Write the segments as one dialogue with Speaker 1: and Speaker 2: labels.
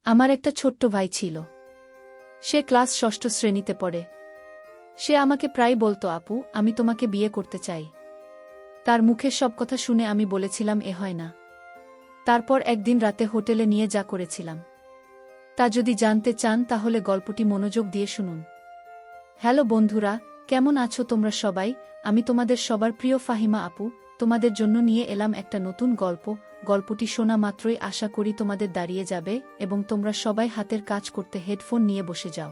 Speaker 1: আমার একটা ছোট্ট ভাই ছিল। সে ক্লাস ষষ্ঠ শ্রেণীতে পড়ে। সে আমাকে প্রায় বলতো, আপু, আমি তোমাকে বিয়ে করতে চাই। তার মুখের সব কথা শুনে আমি বলেছিলাম, এ হয় না। তারপর একদিন রাতে হোটেলে নিয়ে যা করেছিলাম তা যদি জানতে চান তাহলে গল্পটি মনোযোগ দিয়ে শুনুন। হ্যালো বন্ধুরা, কেমন আছো তোমরা সবাই? আমি তোমাদের সবার প্রিয় ফাহিমা আপু তোমাদের জন্য নিয়ে এলাম একটা নতুন গল্প। গল্পটি শোনা মাত্রই আশা করি তোমাদের দাঁড়িয়ে যাবে এবং তোমরা সবাই হাতের কাজ করতে হেডফোন নিয়ে বসে যাও।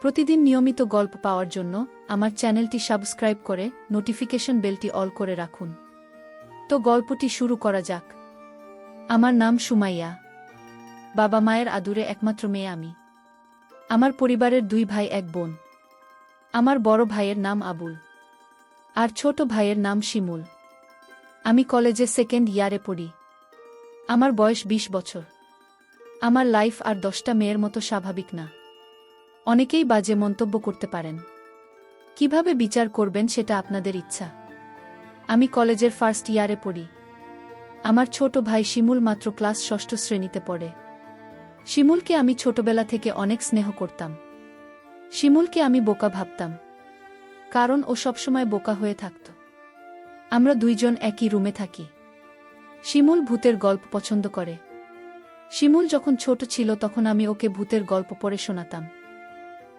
Speaker 1: প্রতিদিন নিয়মিত গল্প পাওয়ার জন্য আমার চ্যানেলটি সাবস্ক্রাইব করে নোটিফিকেশন বেলটি অল করে রাখুন। তো গল্পটি শুরু করা যাক। আমার নাম সুমাইয়া। বাবা মায়ের আদুরে একমাত্র মেয়ে আমি। আমার পরিবারের 2 ভাই 1 বোন। আমার বড় ভাইয়ের নাম আবুল আর ছোট ভাইয়ের নাম শিমুল। আমি কলেজে 2nd ইয়ারে পড়ি। আমার বয়স 20 বছর। আমার লাইফ আর 10টা মেয়ের মতো স্বাভাবিক না। অনেকেই বাজে মন্তব্য করতে পারেন। কিভাবে বিচার করবেন সেটা আপনাদের ইচ্ছা। আমি কলেজের 1st ইয়ারে পড়ি। আমার ছোট ভাই শিমুল মাত্র ক্লাস 6ষ্ঠ শ্রেণীতে পড়ে। শিমুলকে আমি ছোটবেলা থেকে অনেক স্নেহ করতাম। শিমুলকে আমি বোকা ভাবতাম, কারণ ও সবসময় বোকা হয়ে থাকত। আমরা 2 জন একই রুমে থাকি। শিমুল ভূতের গল্প পছন্দ করে। শিমুল যখন ছোট ছিল তখন আমি ওকে ভূতের গল্প পড়ে শোনাতাম।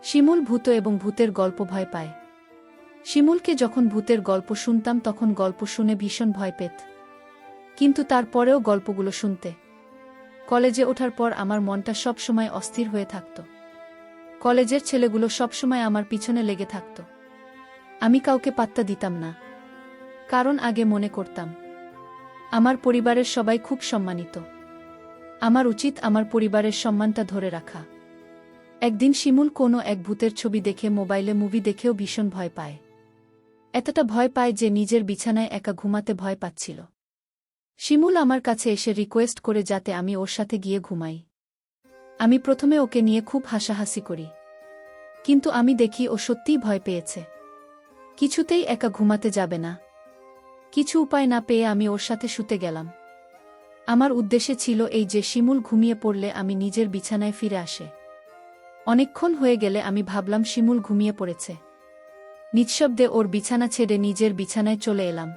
Speaker 1: শিমুল ভূত এবং ভূতের গল্প ভয় পায়। শিমুলকে যখন ভূতের গল্প শুনতাম তখন গল্প শুনে ভীষণ ভয় পেত, কিন্তু তারপরেও গল্পগুলো শুনতে। কলেজে ওঠার পর আমার মনটা সব সময় অস্থির হয়ে থাকত। কলেজের ছেলেগুলো সবসময় আমার পিছনে লেগে থাকত। আমি কাউকে পাত্তা দিতাম না, কারণ আগে মনে করতাম আমার পরিবারের সবাই খুব সম্মানিত। আমার উচিত আমার পরিবারের সম্মানটা ধরে রাখা। একদিন শিমুল কোনো এক ভূতের ছবি দেখে মোবাইলে মুভি দেখেও ভীষণ ভয় পায়। এতটা ভয় পায় যে নিজের বিছানায় একা ঘুমাতে ভয় পাচ্ছিল। শিমুল আমার কাছে এসে রিকোয়েস্ট করে যাতে আমি ওর সাথে গিয়ে ঘুমাই। আমি প্রথমে ওকে নিয়ে খুব হাসাহাসি করি, কিন্তু আমি দেখি ও সত্যিই ভয় পেয়েছে। কিছুতেই একা ঘুমাতে যাবে না। কিছু উপায় না পেয়ে আমি ওর সাথে শুতে গেলাম। আমার উদ্দেশ্য ছিল এই যে শিমুল ঘুমিয়ে পড়লে আমি নিজের বিছানায় ফিরে আসে। অনেকক্ষণ হয়ে গেলে আমি ভাবলাম শিমুল ঘুমিয়ে পড়েছে। নিঃশব্দে ওর বিছানা ছেড়ে নিজের বিছানায় চলে এলাম।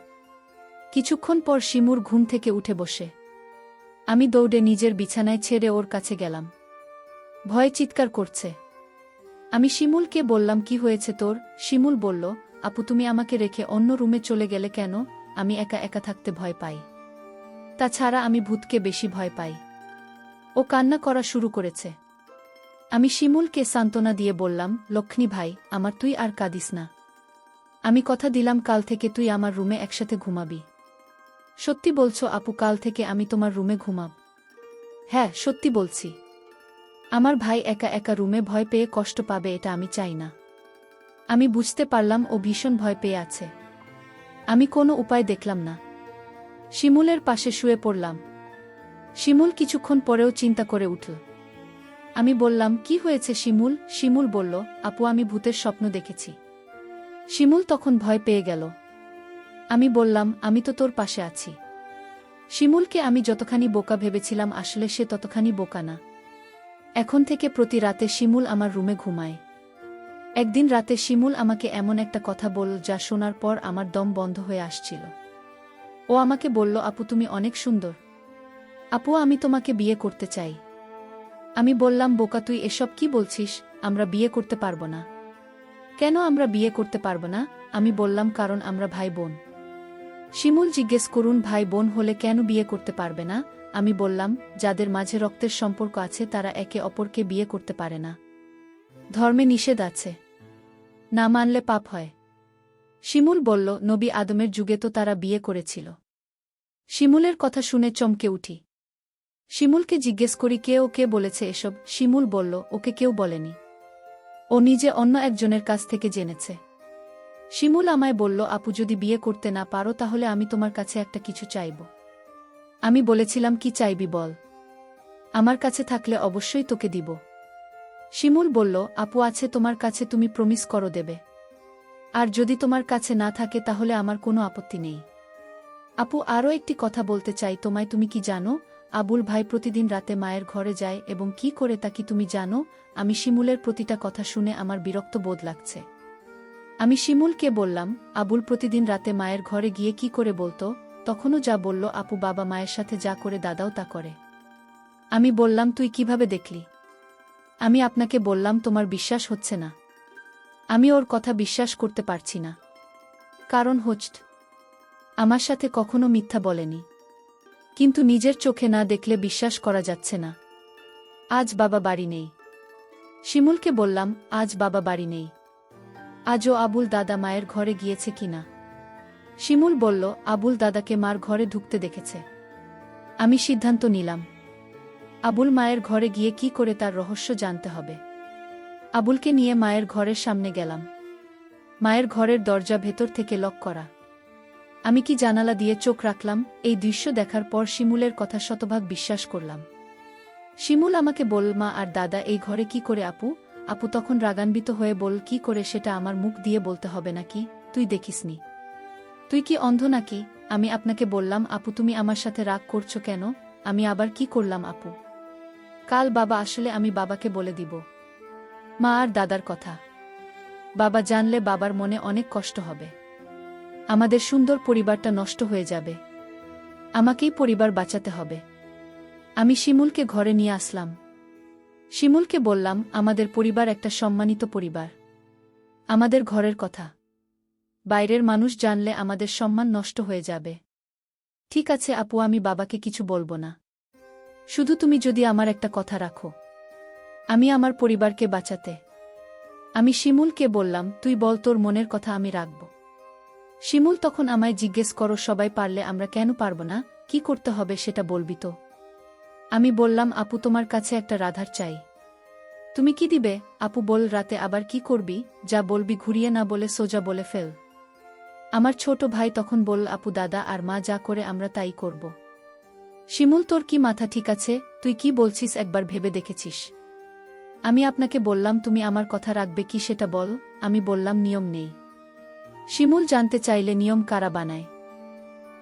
Speaker 1: কিছুক্ষণ পর শিমুর ঘুম থেকে উঠে বসে। আমি দৌড়ে নিজের বিছানায় ছেড়ে ওর কাছে গেলাম। ভয়ে চিৎকার করছে। আমি শিমুলকে বললাম, কি হয়েছে তোর? শিমুল বলল, আপু, তুমি আমাকে রেখে অন্য রুমে চলে গেলে কেন? আমি একা একা থাকতে ভয় পাই। তাছাড়া আমি ভূতকে বেশি ভয় পাই। ও কান্না করা শুরু করেছে। আমি শিমুলকে সান্ত্বনা দিয়ে বললাম, লক্ষ্মী ভাই আমার, তুই আর কাঁদিস না। আমি কথা দিলাম কাল থেকে তুই আমার রুমে একসাথে ঘুমাবি। সত্যি বলছো আপু? কাল থেকে আমি তোমার রুমে ঘুমাব? হ্যাঁ, সত্যি বলছি। আমার ভাই একা একা রুমে ভয় পেয়ে কষ্ট পাবে, এটা আমি চাই না। আমি বুঝতে পারলাম ও ভীষণ ভয় পেয়ে আছে। আমি কোনো উপায় দেখলাম না। শিমুলের পাশে শুয়ে পড়লাম। শিমুল কিছুক্ষণ পরেও চিন্তা করে উঠল। আমি বললাম, কি হয়েছে শিমুল? শিমুল বলল, আপু, আমি ভূতের স্বপ্ন দেখেছি। শিমুল তখন ভয় পেয়ে গেল। আমি বললাম, আমি তো তোর পাশে আছি। শিমুলকে আমি যতখানি বোকা ভেবেছিলাম আসলে সে ততখানি বোকা না। এখন থেকে প্রতি রাতে শিমুল আমার রুমে ঘুমায়। একদিন রাতে শিমুল আমাকে এমন একটা কথা বলল যা শোনার পর আমার দম বন্ধ হয়ে আসছিল। ও আমাকে বলল, আপু, তুমি অনেক সুন্দর। আপু, আমি তোমাকে বিয়ে করতে চাই। আমি বললাম, বোকা তুই এসব কি বলছিস? আমরা বিয়ে করতে পারবো না। কেন আমরা বিয়ে করতে পারবো না? আমি বললাম, কারণ আমরা ভাই বোন। শিমুল জিজ্ঞেস করুন, ভাই বোন হলে কেন বিয়ে করতে পারবে না? আমি বললাম, যাদের মাঝে রক্তের সম্পর্ক আছে তারা একে অপরকে বিয়ে করতে পারে না। ধর্মে নিষেধ আছে, না মানলে পাপ হয়। শিমুল বলল, নবী আদমের যুগে তো তারা বিয়ে করেছিল। শিমুলের কথা শুনে চমকে উঠি। শিমুলকে জিজ্ঞেস করি, কে ওকে বলেছে এসব? শিমুল বলল, ওকে কেউ বলেনি। ও নিজে অন্য একজনের কাছ থেকে জেনেছে। শিমুল আমায় বলল, আপু, যদি বিয়ে করতে না পারো তাহলে আমি তোমার কাছে একটা কিছু চাইব। আমি বলেছিলাম, কি চাইবি বল? আমার কাছে থাকলে অবশ্যই তোকে দিব। শিমুল বলল, আপু, আছে তোমার কাছে, তুমি প্রমিস করো দেবে। আর যদি তোমার কাছে না থাকে তাহলে আমার কোনো আপত্তি নেই। আপু, আরও একটি কথা বলতে চাই তোমায়। তুমি কি জানো, আবুল ভাই প্রতিদিন রাতে মায়ের ঘরে যায় এবং কি করে তা কি তুমি জানো? আমি শিমুলের প্রতিটা কথা শুনে আমার বিরক্ত বোধ লাগছে। আমি শিমুলকে বললাম, আবুল প্রতিদিন রাতে মায়ের ঘরে গিয়ে কি করে বলতো? তখনও যা বলল আপু বাবা মায়ের সাথে যা করে দাদাও তা করে। আমি বললাম, তুই কিভাবে দেখলি? আমি আপনাকে বললাম তোমার বিশ্বাস হচ্ছে না। আমি ওর কথা বিশ্বাস করতে পারছি না। কারণ আমার সাথে কখনো মিথ্যা বলেনি। কিন্তু নিজের চোখে না দেখলে বিশ্বাস করা যাচ্ছে না। আজ বাবা বাড়ি নেই। শিমুলকে বললাম, আজ বাবা বাড়ি নেই। আজও আবুল দাদা মায়ের ঘরে গিয়েছে কিনা? শিমুল বলল, আবুল দাদাকে মার ঘরে ঢুকতে দেখেছে। আমি সিদ্ধান্ত নিলাম, আবুল মায়ের ঘরে গিয়ে কি করে তার রহস্য জানতে হবে। আবুলকে নিয়ে মায়ের ঘরের সামনে গেলাম। মায়ের ঘরের দরজা ভেতর থেকে লক করা। আমি কি জানালা দিয়ে চোখ রাখলাম। এই দৃশ্য দেখার পর শিমুলের কথা শতভাগ বিশ্বাস করলাম। শিমুল আমাকে বলল, মা আর দাদা এই ঘরে কি করে? আপু তখন রাগান্বিত হয়ে বল, কি করে সেটা আমার মুখ দিয়ে বলতে হবে নাকি? তুই দেখিসনি? তুই কি অন্ধ নাকি? আমি আপনাকে বললাম, আপু তুমি আমার সাথে রাগ করছো কেন? আমি আবার কি করলাম আপু? কাল বাবা আসলে আমি বাবাকে বলে দিব মা আর দাদার কথা। বাবা জানলে বাবার মনে অনেক কষ্ট হবে। আমাদের সুন্দর পরিবারটা নষ্ট হয়ে যাবে। আমাকেই পরিবার বাঁচাতে হবে। আমি শিমুলকে ঘরে নিয়ে আসলাম। শিমুলকে বললাম, আমাদের পরিবার একটা সম্মানিত পরিবার। আমাদের ঘরের কথা বাইরের মানুষ জানলে আমাদের সম্মান নষ্ট হয়ে যাবে। ঠিক আছে আপু, আমি বাবাকে কিছু বলবো না। শুধু তুমি যদি আমার একটা কথা রাখো, আমি আমার পরিবারকে বাঁচাতে। আমি শিমুলকে বললাম, তুই বল তোর মনের কথা, আমি রাখব। শিমুল তখন আমায় জিজ্ঞেস করো, সবাই পারলে আমরা কেন পারব না? কি করতে হবে সেটা বলবি তো? আমি বললাম, আপু তোমার কাছে একটা রাধার চাই। তুমি কি দিবে? আপু বল, রাতে আবার কি করবি? যা বলবি ঘুরিয়ে না বলে সোজা বলে ফেল। আমার ছোট ভাই তখন বলল, আপু দাদা আর মা যা করে আমরা তাই করব। শিমুল, তোর কি মাথা ঠিক আছে? তুই কি বলছিস একবার ভেবে দেখেছিস? আমি আপনাকে বললাম, তুমি আমার কথা রাখবে কি সেটা বল। আমি বললাম, নিয়ম নেই। শিমুল জানতে চাইলে নিয়ম কারা বানায়?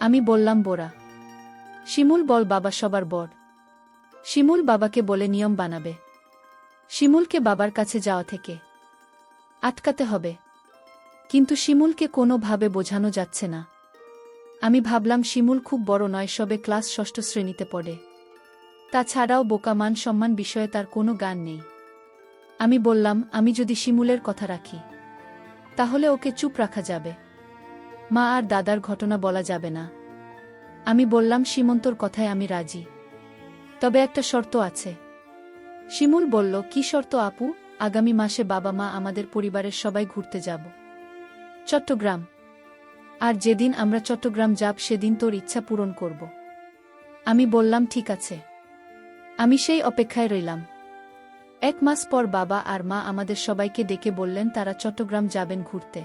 Speaker 1: আমি বললাম, বোরা। শিমুল বল, বাবা সবার বড়। শিমুল বাবাকে বলে নিয়ম বানাবে। শিমুলকে বাবার কাছে যাওয়া থেকে আটকাতে হবে। কিন্তু শিমুলকে কোনোভাবে বোঝানো যাচ্ছে না। আমি ভাবলাম, শিমুল খুব বড় নয়, সবে ক্লাস 6ষ্ঠ শ্রেণীতে পড়ে। তাছাড়াও বোকা, মান সম্মান বিষয়ে তার কোনো জ্ঞান নেই। আমি বললাম, আমি যদি শিমুলের কথা রাখি তাহলে ওকে চুপ রাখা যাবে। মা আর দাদার ঘটনা বলা যাবে না। আমি বললাম, সীমন্তর কথায় আমি রাজি, তবে একটা শর্ত আছে। শিমুল বলল, কি শর্ত আপু? আগামী মাসে বাবা মা আমাদের পরিবারের সবাই ঘুরতে যাব চট্টগ্রাম। আর যেদিন আমরা চট্টগ্রাম যাব সেদিন তোর ইচ্ছা পূরণ করব। আমি বললাম, ঠিক আছে। আমি সেই অপেক্ষায় রইলাম। 1 মাস পর বাবা আর মা আমাদের সবাইকে ডেকে বললেন তারা চট্টগ্রাম যাবেন ঘুরতে।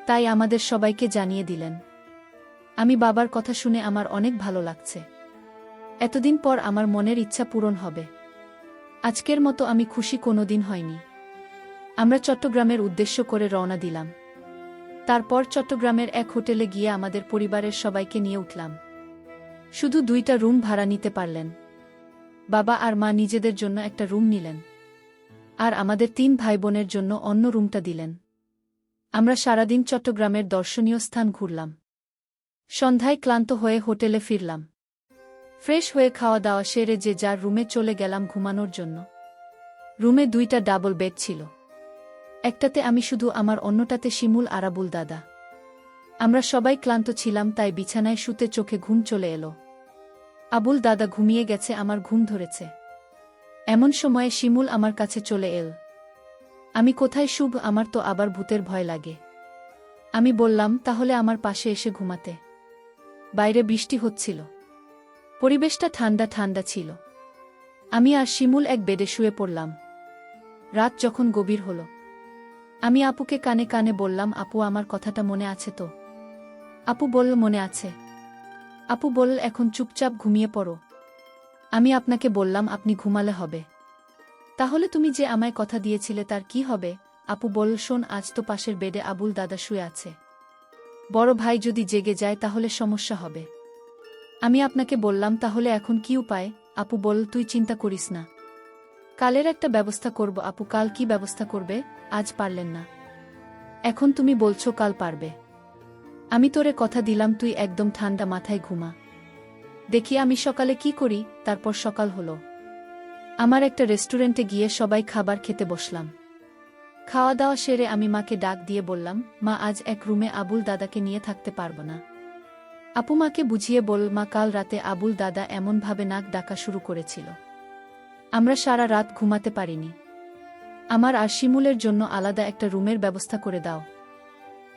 Speaker 1: তাই আমাদের সবাইকে জানিয়ে দিলেন। আমি বাবার কথা শুনে আমার অনেক ভালো লাগছে। এতদিন পর আমার মনের ইচ্ছা পূরণ হবে। আজকের মতো আমি খুশি কোনোদিন হয়নি। আমরা চট্টগ্রামের উদ্দেশ্য করে রওনা দিলাম। তারপর চট্টগ্রামের এক হোটেলে গিয়ে আমাদের পরিবারের সবাইকে নিয়ে উঠলাম। শুধু 2টা রুম ভাড়া নিতে পারলেন। বাবা আর মা নিজেদের জন্য একটা রুম নিলেন, আর আমাদের 3 ভাই বোনের জন্য অন্য রুমটা দিলেন। আমরা সারাদিন চট্টগ্রামের দর্শনীয় স্থান ঘুরলাম। সন্ধ্যায় ক্লান্ত হয়ে হোটেলে ফিরলাম। ফ্রেশ হয়ে খাওয়া দাওয়া সেরে যে যার রুমে চলে গেলাম ঘুমানোর জন্য। রুমে 2টা ডাবল বেড ছিল। একটাতে আমি শুধু, আমার অন্যটাতে শিমুল আর আবুল দাদা। আমরা সবাই ক্লান্ত ছিলাম, তাই বিছানায় শুতে চোখে ঘুম চলে এলো। আবুল দাদা ঘুমিয়ে গেছে, আমার ঘুম ধরেছে। এমন সময়ে শিমুল আমার কাছে চলে এল। আমি কোথায় শুভ, আমার তো আবার ভূতের ভয় লাগে। আমি বললাম, তাহলে আমার পাশে এসে ঘুমাতে। বাইরে বৃষ্টি হচ্ছিল। পরিবেশটা ঠান্ডা ঠান্ডা ছিল। আমি আর শিমুল এক বেডে শুয়ে পড়লাম। রাত যখন গভীর হল, আমি আপুকে কানে কানে বললাম, আপু আমার কথাটা মনে আছে তো? আপু বলল, মনে আছে। আপু বলল, এখন চুপচাপ ঘুমিয়ে পড়ো। আমি আপনাকে বললাম, আপনি ঘুমালে হবে। তাহলে তুমি যে আমায় কথা দিয়েছিলে তার কি হবে? আপু বলল, শোন, আজ তো পাশের বেডে আবুল দাদা শুয়ে আছে। বড় ভাই যদি জেগে যায় তাহলে সমস্যা হবে। আমি আপনাকে বললাম তাহলে এখন কি উপায়? আপু বলল, তুই চিন্তা করিস না, কালের একটা ব্যবস্থা করব। আপু, কাল কি ব্যবস্থা করবে? আজ পারলেন না, এখন তুমি বলছো কাল পারবে। আমি তোরে কথা দিলাম তুই একদম ঠান্ডা মাথায় ঘুমা, দেখি আমি সকালে কি করি। তারপর সকাল হলো। আমার একটা রেস্টুরেন্টে গিয়ে সবাই খাবার খেতে বসলাম। খাওয়া দাওয়া সেরে আমি মাকে ডাক দিয়ে বললাম, মা, আজ এক রুমে আবুল দাদাকে নিয়ে থাকতে পারব না। আপু মাকে বুঝিয়ে বল, মা, কাল রাতে আবুল দাদা এমনভাবে নাক ডাকা শুরু করেছিল, আমরা সারা রাত ঘুমাতে পারিনি। আমার আর শিমুলের জন্য আলাদা একটা রুমের ব্যবস্থা করে দাও।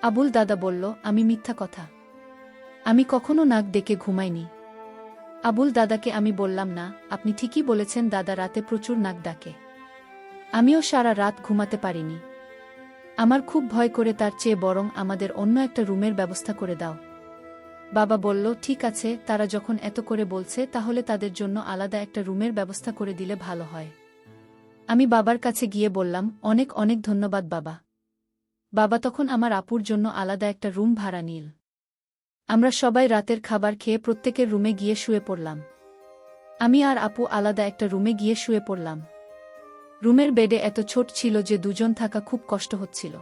Speaker 1: আবুল দাদা বলল, আমি মিথ্যা কথা, আমি কখনো নাক ডেকে ঘুমাইনি। আবুল দাদাকে আমি বললাম, না, আপনি ঠিকই বলেছেন, দাদা রাতে প্রচুর নাক ডাকে, আমিও সারা রাত ঘুমাতে পারিনি। আমার খুব ভয় করে, তার চেয়ে বরং আমাদের অন্য একটা রুমের ব্যবস্থা করে দাও। বাবা বলল, ঠিক আছে, তারা যখন এত করে বলছে তাহলে তাদের জন্য আলাদা একটা রুমের ব্যবস্থা করে দিলে ভালো হয়। আমি বাবার কাছে গিয়ে বললাম, অনেক অনেক ধন্যবাদ বাবা। বাবা তখন আমার আপুর জন্য আলাদা একটা রুম ভাড়া নিল। আমরা সবাই রাতের খাবার খেয়ে প্রত্যেকের রুমে গিয়ে শুয়ে পড়লাম। আমি আর আপু আলাদা একটা রুমে গিয়ে শুয়ে পড়লাম। রুমের বেডে এত ছোট ছিল যে দুজন থাকা খুব কষ্ট হচ্ছিল।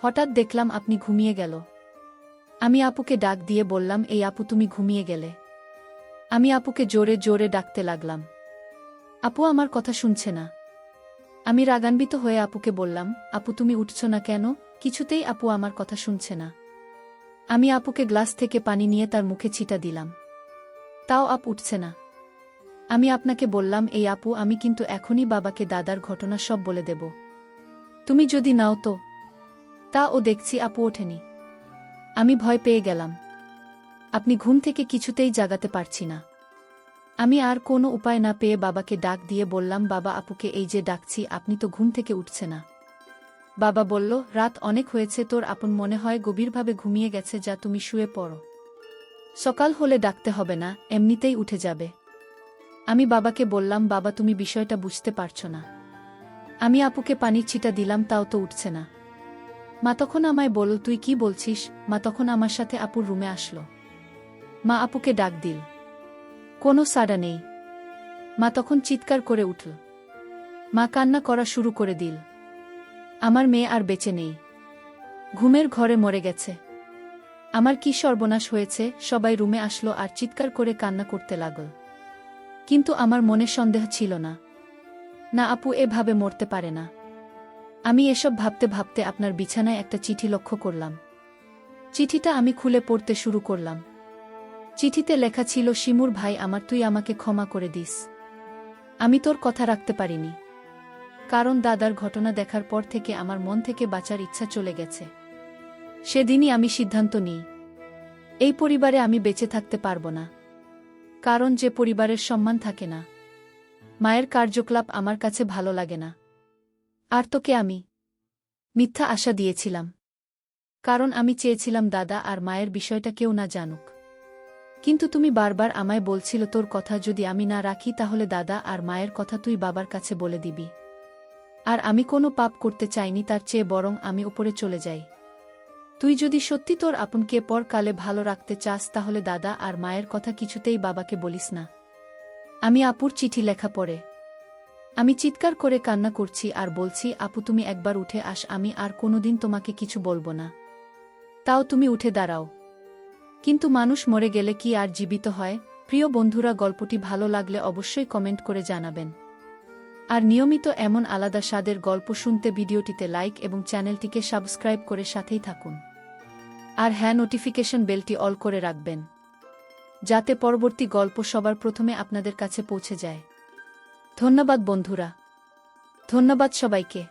Speaker 1: হঠাৎ দেখলাম আপনি ঘুমিয়ে গেল। আমি আপুকে ডাক দিয়ে বললাম, এই আপু, তুমি ঘুমিয়ে গেলে? আমি আপুকে জোরে জোরে ডাকতে লাগলাম। আপু আমার কথা শুনছে না। আমি রাগান্বিত হয়ে আপুকে বললাম, আপু তুমি উঠছ না কেন? কিছুতেই আপু আমার কথা শুনছে না। আমি আপুকে গ্লাস থেকে পানি নিয়ে তার মুখে ছিটা দিলাম, তাও আপ উঠছে না। আমি আপনাকে বললাম, এই আপু, আমি কিন্তু এখনই বাবাকে দাদার ঘটনা সব বলে দেব, তুমি যদি নাও তো। তা ও দেখছি আপু ওঠেনি। আমি ভয় পেয়ে গেলাম, আপনি ঘুম থেকে কিছুতেই জাগাতে পারছি না। আমি আর কোনো উপায় না পেয়ে বাবাকে ডাক দিয়ে বললাম, বাবা, আপুকে এই যে ডাকছি, আপনি তো ঘুম থেকে উঠছে না। বাবা বলল, রাত অনেক হয়েছে, তোর আপন মনে হয় গভীরভাবে ঘুমিয়ে গেছে, যা তুমি শুয়ে পড়ো, সকাল হলে ডাকতে হবে না, এমনিতেই উঠে যাবে। আমি বাবাকে বললাম, বাবা, তুমি বিষয়টা বুঝতে পারছো না। আমি আপুকে পানির ছিটা দিলাম, তাও তো উঠছে না। মা তখন আমায় বলল, তুই কি বলছিস? মা তখন আমার সাথে আপুর রুমে আসলো। মা আপুকে ডাক দিল, কোনো সাড়া নেই। মা তখন চিৎকার করে উঠল। মা কান্না করা শুরু করে দিল, আমার মেয়ে আর বেঁচে নেই, ঘুমের ঘরে মরে গেছে। আমার কি সর্বনাশ হয়েছে। সবাই রুমে আসলো আর চিৎকার করে কান্না করতে লাগল। কিন্তু আমার মনে সন্দেহ ছিল না, না, আপু এভাবে মরতে পারে না। আমি এসব ভাবতে ভাবতে আপনার বিছানায় একটা চিঠি লক্ষ্য করলাম। চিঠিটা আমি খুলে পড়তে শুরু করলাম। চিঠিতে লেখা ছিল, শিমুর ভাই আমার, তুই আমাকে ক্ষমা করে দিস। আমি তোর কথা রাখতে পারিনি, কারণ দাদার ঘটনা দেখার পর থেকে আমার মন থেকে বাঁচার ইচ্ছা চলে গেছে। সেদিনই আমি সিদ্ধান্ত নিই, এই পরিবারে আমি বেঁচে থাকতে পারব না। কারণ যে পরিবারের সম্মান থাকে না, মায়ের কার্যকলাপ আমার কাছে ভালো লাগে না। আর তোকে আমি মিথ্যা আশা দিয়েছিলাম, কারণ আমি চেয়েছিলাম দাদা আর মায়ের বিষয়টা কেউ না জানুক। কিন্তু তুমি বারবার আমায় বলছিল, তোর কথা যদি আমি না রাখি তাহলে দাদা আর মায়ের কথা তুই বাবার কাছে বলে দিবি। আর আমি কোনো পাপ করতে চাইনি, তার চেয়ে বরং আমি উপরে চলে যাই। তুই যদি সত্যি তোর আপনকে পরকালে ভালো রাখতে চাস তাহলে দাদা আর মায়ের কথা কিছুতেই বাবাকে বলিস না। আমি আপুর চিঠি লেখা পড়ে আমি চিৎকার করে কান্না করছি আর বলছি, আপু তুমি একবার উঠে আস, আমি আর কোনোদিন তোমাকে কিছু বলবো না। তাও তুমি উঠে দাঁড়াও। কিন্তু মানুষ মরে গেলে কি আর জীবিত হয়? প্রিয় বন্ধুরা, গল্পটি ভালো লাগলে অবশ্যই কমেন্ট করে জানাবেন। আর নিয়মিত এমন আলাদা স্বাদের গল্প শুনতে ভিডিওটিতে লাইক এবং চ্যানেলটিকে সাবস্ক্রাইব করে সাথেই থাকুন। আর হ্যাঁ, নোটিফিকেশন বেলটি অল করে রাখবেন, যাতে পরবর্তী গল্প সবার প্রথমে আপনাদের কাছে পৌঁছে যায়। ধন্যবাদ বন্ধুরা, ধন্যবাদ সবাইকে।